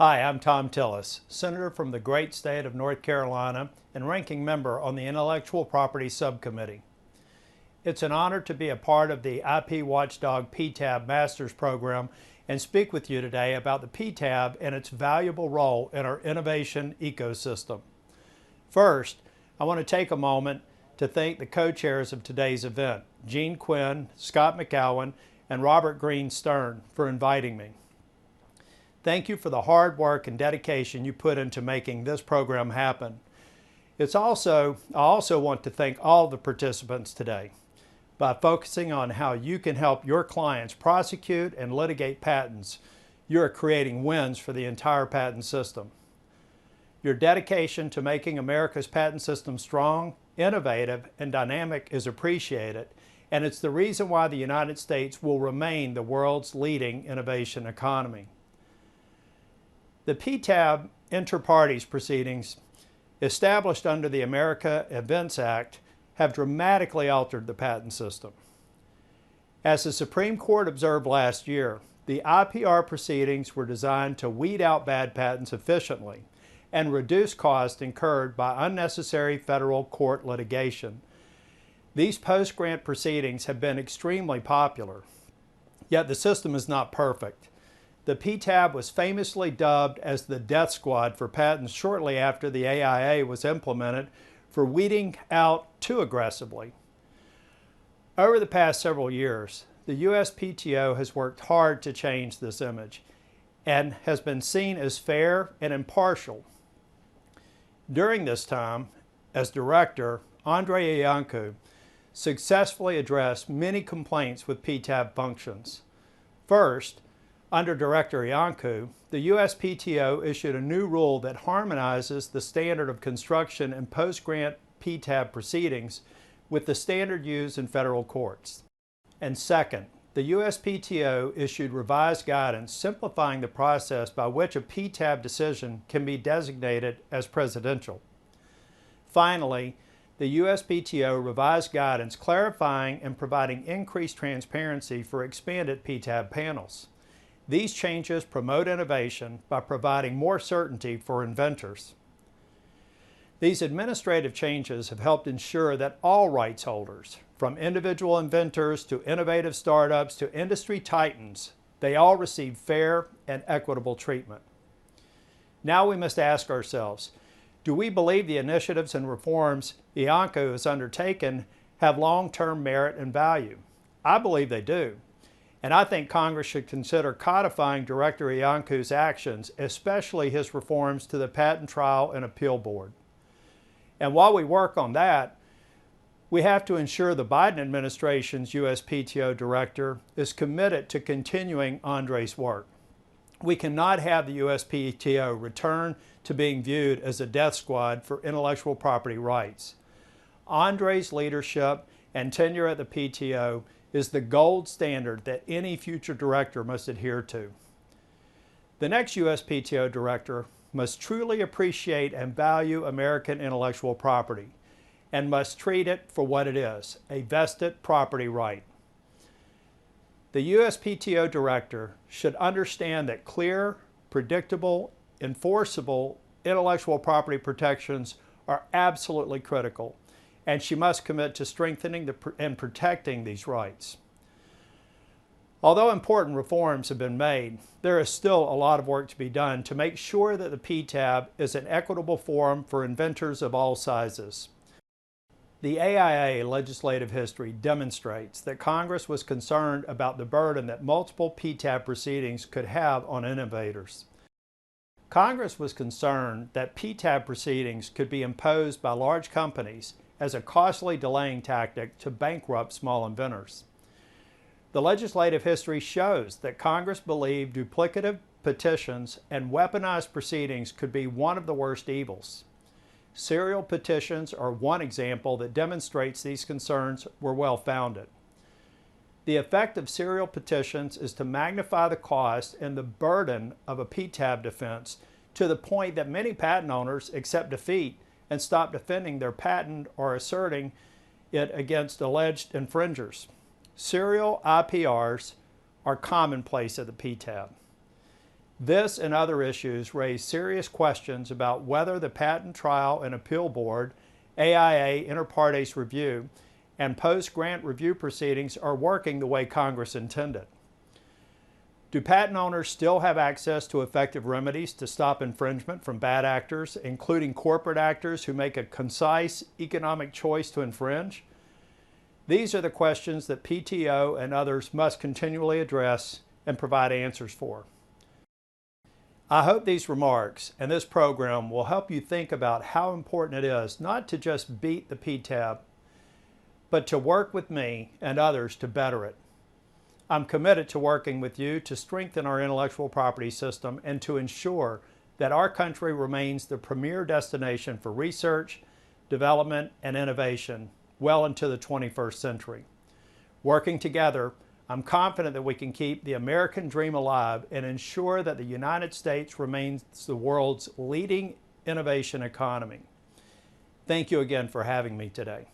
Hi, I'm Thom Tillis, Senator from the great state of North Carolina and ranking member on the Intellectual Property Subcommittee. It's an honor to be a part of the IPWatchdog PTAB Masters program and speak with you today about the PTAB and its valuable role in our innovation ecosystem. First, I want to take a moment to thank the co-chairs of today's event, Gene Quinn, Scott McCowan, and Robert Green Stern, for inviting me. Thank you for the hard work and dedication you put into making this program happen. I also want to thank all the participants today. By focusing on how you can help your clients prosecute and litigate patents, you are creating wins for the entire patent system. Your dedication to making America's patent system strong, innovative, and dynamic is appreciated, and it's the reason why the United States will remain the world's leading innovation economy. The PTAB inter-partes proceedings, established under the America Invents Act, have dramatically altered the patent system. As the Supreme Court observed last year, the IPR proceedings were designed to weed out bad patents efficiently and reduce costs incurred by unnecessary federal court litigation. These post-grant proceedings have been extremely popular, yet the system is not perfect. The PTAB was famously dubbed as the death squad for patents shortly after the AIA was implemented for weeding out too aggressively. Over the past several years, the USPTO has worked hard to change this image and has been seen as fair and impartial. During this time, as director, Andrei Iancu successfully addressed many complaints with PTAB functions. First, under Director Iancu, the USPTO issued a new rule that harmonizes the standard of construction and post-grant PTAB proceedings with the standard used in federal courts. And second, the USPTO issued revised guidance simplifying the process by which a PTAB decision can be designated as presidential. Finally, the USPTO revised guidance clarifying and providing increased transparency for expanded PTAB panels. These changes promote innovation by providing more certainty for inventors. These administrative changes have helped ensure that all rights holders, from individual inventors to innovative startups to industry titans, they all receive fair and equitable treatment. Now we must ask ourselves, do we believe the initiatives and reforms Iancu has undertaken have long-term merit and value? I believe they do. And I think Congress should consider codifying Director Iancu's actions, especially his reforms to the Patent Trial and Appeal Board. And while we work on that, we have to ensure the Biden administration's USPTO director is committed to continuing Andrei's work. We cannot have the USPTO return to being viewed as a death squad for intellectual property rights. Andrei's leadership and tenure at the PTO is the gold standard that any future director must adhere to. The next USPTO director must truly appreciate and value American intellectual property and must treat it for what it is, a vested property right. The USPTO director should understand that clear, predictable, enforceable intellectual property protections are absolutely critical, and she must commit to strengthening and protecting these rights. Although important reforms have been made, there is still a lot of work to be done to make sure that the PTAB is an equitable forum for inventors of all sizes. The AIA legislative history demonstrates that Congress was concerned about the burden that multiple PTAB proceedings could have on innovators. Congress was concerned that PTAB proceedings could be imposed by large companies as a costly delaying tactic to bankrupt small inventors. The legislative history shows that Congress believed duplicative petitions and weaponized proceedings could be one of the worst evils. Serial petitions are one example that demonstrates these concerns were well-founded. The effect of serial petitions is to magnify the cost and the burden of a PTAB defense to the point that many patent owners accept defeat and stop defending their patent or asserting it against alleged infringers. Serial IPRs are commonplace at the PTAB. This and other issues raise serious questions about whether the Patent Trial and Appeal Board, AIA inter partes review, and post-grant review proceedings are working the way Congress intended. Do patent owners still have access to effective remedies to stop infringement from bad actors, including corporate actors who make a concise economic choice to infringe? These are the questions that PTO and others must continually address and provide answers for. I hope these remarks and this program will help you think about how important it is not to just beat the PTAB, but to work with me and others to better it. I'm committed to working with you to strengthen our intellectual property system and to ensure that our country remains the premier destination for research, development, and innovation well into the 21st century. Working together, I'm confident that we can keep the American dream alive and ensure that the United States remains the world's leading innovation economy. Thank you again for having me today.